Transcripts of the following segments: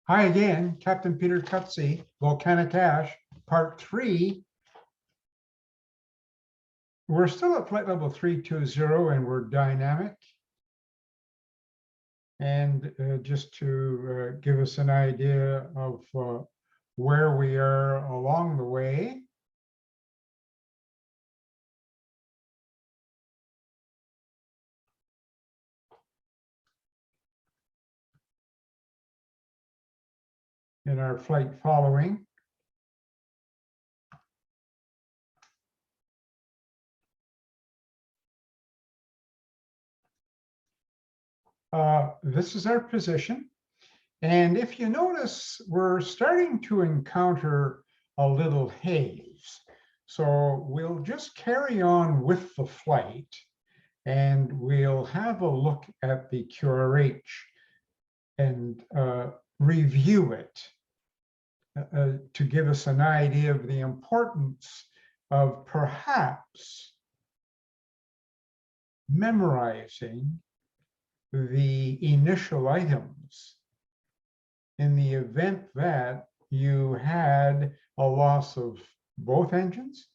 Hi again, Captain Peter Cutsey, Volcanic Ash, Part 3. We're still at flight level 320 and we're dynamic. And just to give us an idea of where we are along the way. In our flight following. This is our position. And if you notice, we're starting to encounter a little haze. So we'll just carry on with the flight and we'll have a look at the QRH and review it to give us an idea of the importance of perhaps memorizing the initial items in the event that you had a loss of both engines,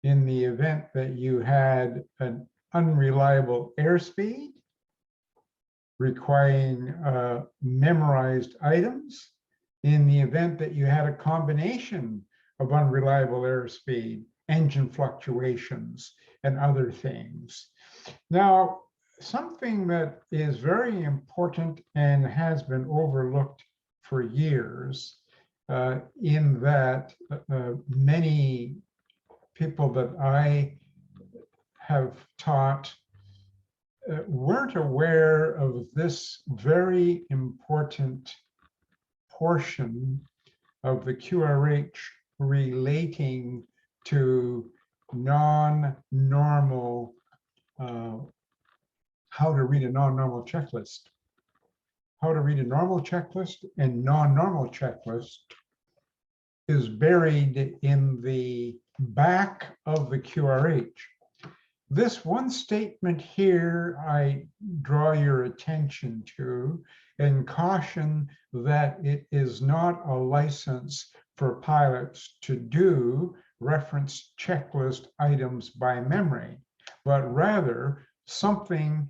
in the event that you had an unreliable airspeed requiring memorized items, in the event that you had a combination of unreliable airspeed, engine fluctuations, and other things. Now, something that is very important and has been overlooked for years, in that many people that I have taught weren't aware of this very important portion of the QRH relating to non-normal, how to read a non-normal checklist. How to read a normal checklist and non-normal checklist is buried in the back of the QRH. This one statement here, I draw your attention to and caution that it is not a license for pilots to do reference checklist items by memory, but rather something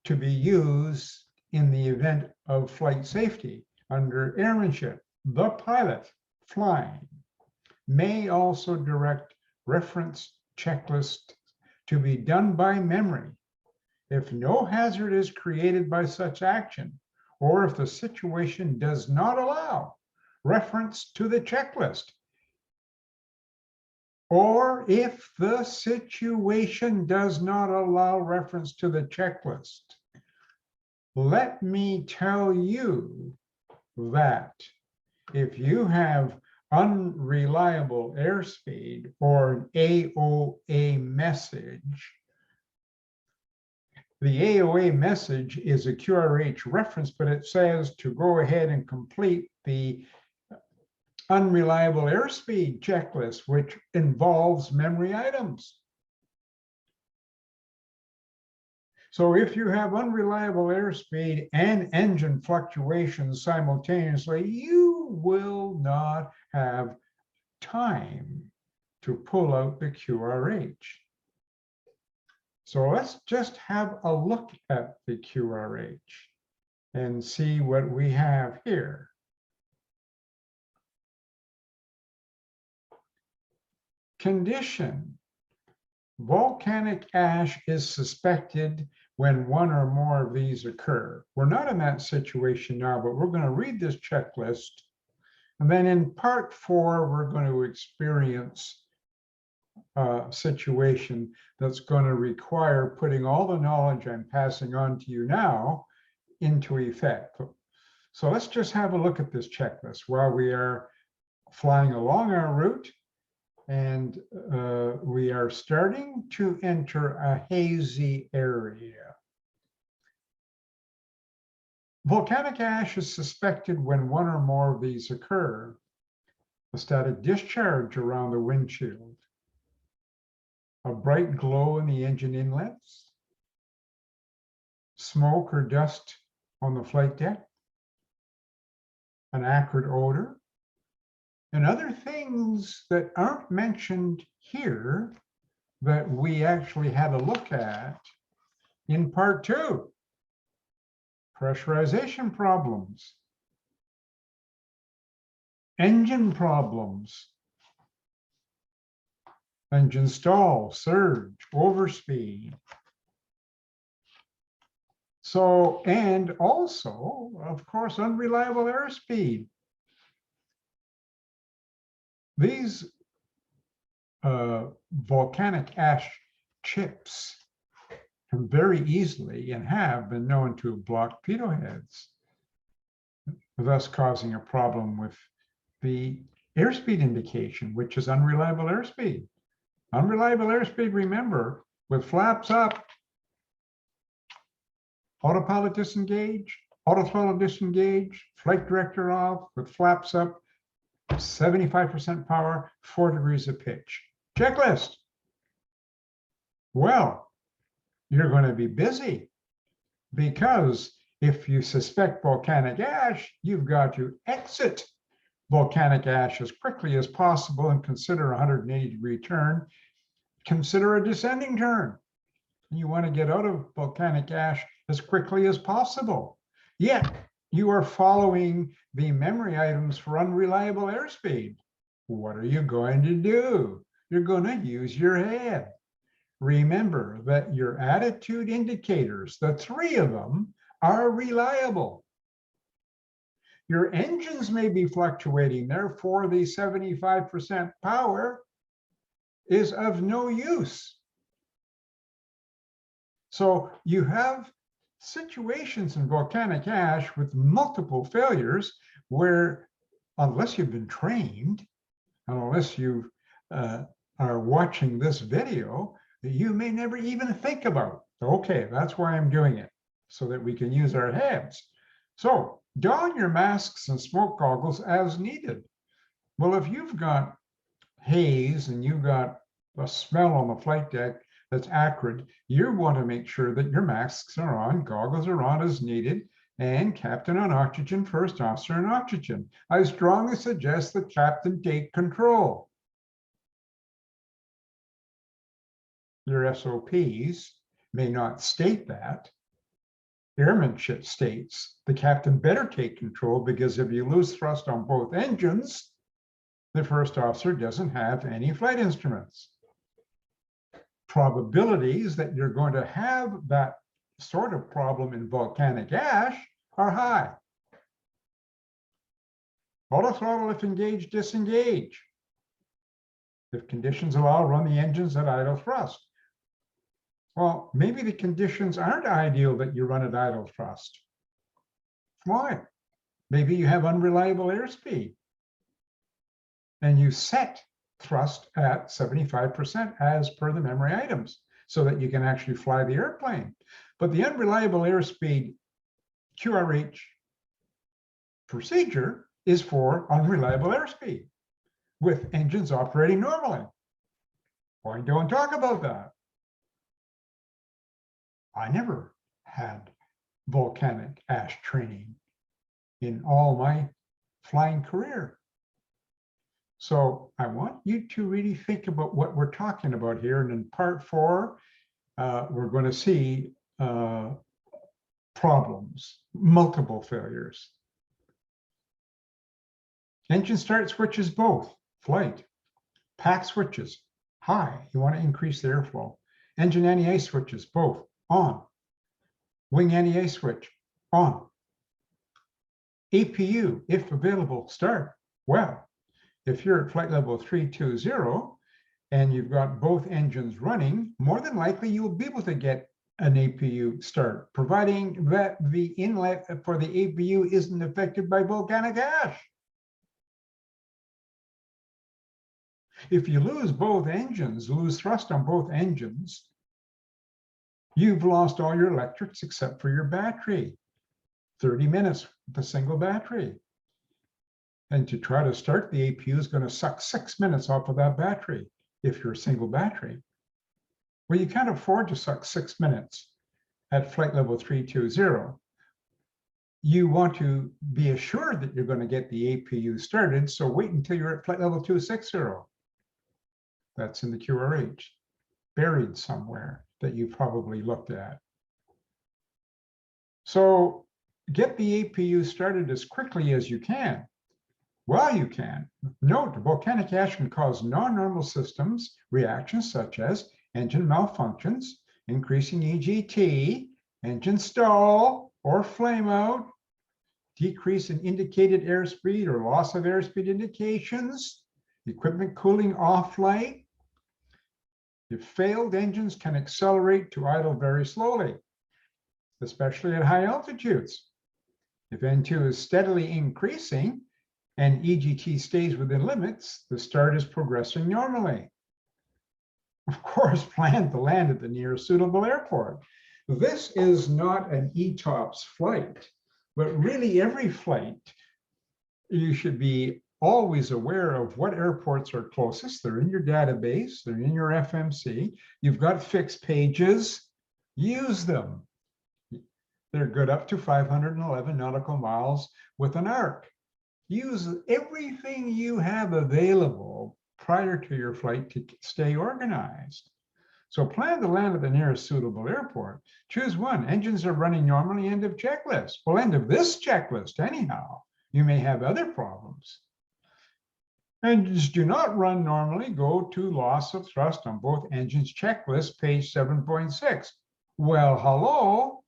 to be used in the event of flight safety under airmanship. The pilot flying may also direct reference checklist to be done by memory if no hazard is created by such action, or if the situation does not allow reference to the checklist, or if the situation does not allow reference to the checklist. Let me tell you that if you have unreliable airspeed or an AOA message, the AOA message is a QRH reference, but it says to go ahead and complete the unreliable airspeed checklist, which involves memory items. So if you have unreliable airspeed and engine fluctuations simultaneously, you will not have time to pull out the QRH. So let's just have a look at the QRH and see what we have here. Condition: volcanic ash is suspected when one or more of these occur. We're not in that situation now, but we're going to read this checklist. And then in part 4, we're going to experience a situation that's going to require putting all the knowledge I'm passing on to you now into effect. So let's just have a look at this checklist while we are flying along our route. And we are starting to enter a hazy area. Volcanic ash is suspected when one or more of these occur. A static discharge around the windshield, a bright glow in the engine inlets, smoke or dust on the flight deck, an acrid odor, and other things that aren't mentioned here that we actually had a look at in part 2. Pressurization problems, engine problems, engine stall, surge, overspeed. So, and also, of course, unreliable airspeed. These volcanic ash chips can very easily and have been known to block pitot heads, thus causing a problem with the airspeed indication, which is unreliable airspeed. Unreliable airspeed, remember, with flaps up, autopilot disengage, autothrottle disengage, flight director off, with flaps up, 75% power, 4 degrees of pitch. Checklist. Well, you're going to be busy, because if you suspect volcanic ash, you've got to exit volcanic ash as quickly as possible and consider a 180-degree turn. Consider a descending turn. You want to get out of volcanic ash as quickly as possible. Yet you are following the memory items for unreliable airspeed. What are you going to do? You're going to use your head. Remember that your attitude indicators, the 3 of them, are reliable. Your engines may be fluctuating, therefore the 75% power is of no use. So you have situations in volcanic ash with multiple failures where, unless you've been trained, and unless you are watching this video, you may never even think about. Okay, that's why I'm doing it, so that we can use our heads. So don your masks and smoke goggles as needed. Well, if you've got haze and you've got a smell on the flight deck that's acrid, you want to make sure that your masks are on, goggles are on as needed, and captain on oxygen, first officer on oxygen. I strongly suggest that captain take control. Your SOPs may not state that. Airmanship states the captain better take control, because if you lose thrust on both engines, the first officer doesn't have any flight instruments. Probabilities that you're going to have that sort of problem in volcanic ash are high. Autothrottle if engaged, disengage. If conditions allow, run the engines at idle thrust. Well, maybe the conditions aren't ideal that you run at idle thrust. Why? Maybe you have unreliable airspeed and you set thrust at 75% as per the memory items, so that you can actually fly the airplane. But the unreliable airspeed QRH procedure is for unreliable airspeed with engines operating normally. Why don't talk about that? I never had volcanic ash training in all my flying career. So I want you to really think about what we're talking about here. And in part 4, we're going to see problems, multiple failures. Engine start switches both, flight. Pack switches, high, you want to increase the airflow. Engine anti-ice switches, both, on. Wing anti-ice switch, on. APU, if available, start. Well, if you're at flight level 320 and you've got both engines running, more than likely you'll be able to get an APU start, providing that the inlet for the APU isn't affected by volcanic ash. If you lose both engines, lose thrust on both engines, you've lost all your electrics except for your battery. 30 minutes with a single battery. And to try to start the APU is going to suck 6 minutes off of that battery if you're a single battery. Well, you can't afford to suck 6 minutes at flight level 320. you want to be assured that you're going to get the APU started. So wait until you're at flight level 260. That's in the QRH, buried somewhere that you probably looked at. So get the APU started as quickly as you can, while you can. Note, volcanic ash can cause non-normal systems reactions such as engine malfunctions, increasing EGT, engine stall or flame out, decrease in indicated airspeed or loss of airspeed indications, equipment cooling offline. If failed engines can accelerate to idle very slowly, especially at high altitudes. If N2 is steadily increasing and EGT stays within limits, the start is progressing normally. Of course, plan to land at the nearest suitable airport. This is not an ETOPS flight, but really every flight, you should be always aware of what airports are closest. They're in your database, they're in your FMC. You've got fixed pages, use them. They're good up to 511 nautical miles with an ARC. Use everything you have available prior to your flight to stay organized. So plan to land at the nearest suitable airport. Choose one. Engines are running normally, end of checklist. Well, end of this checklist anyhow. You may have other problems. Engines do not run normally. Go to loss of thrust on both engines checklist, page 7.6. Well, hello.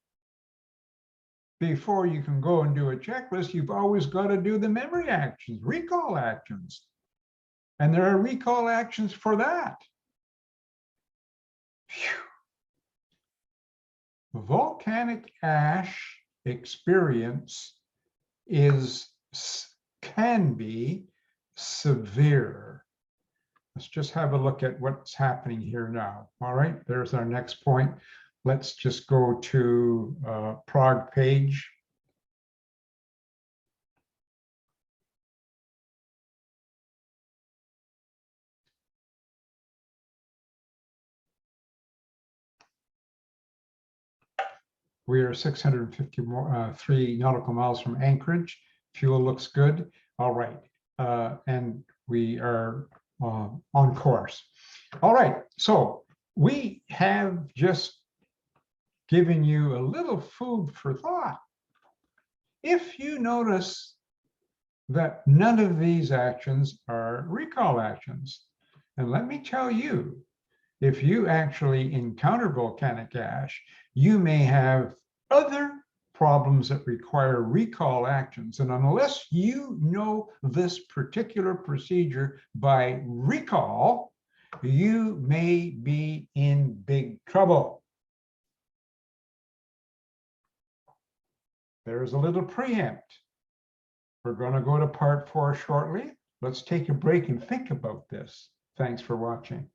Before you can go and do a checklist, you've always got to do the memory actions, recall actions. And there are recall actions for that. Phew. Volcanic ash experience can be severe. Let's just have a look at what's happening here now. All right, there's our next point. Let's just go to Prague page. We are 653 nautical miles from Anchorage. Fuel looks good. All right, and we are on course. All right, so we have just given you a little food for thought. If you notice that none of these actions are recall actions, and let me tell you, if you actually encounter volcanic ash, you may have other problems that require recall actions. And unless you know this particular procedure by recall, you may be in big trouble. There's a little preempt. We're going to go to part 4 shortly. Let's take a break and think about this. Thanks for watching.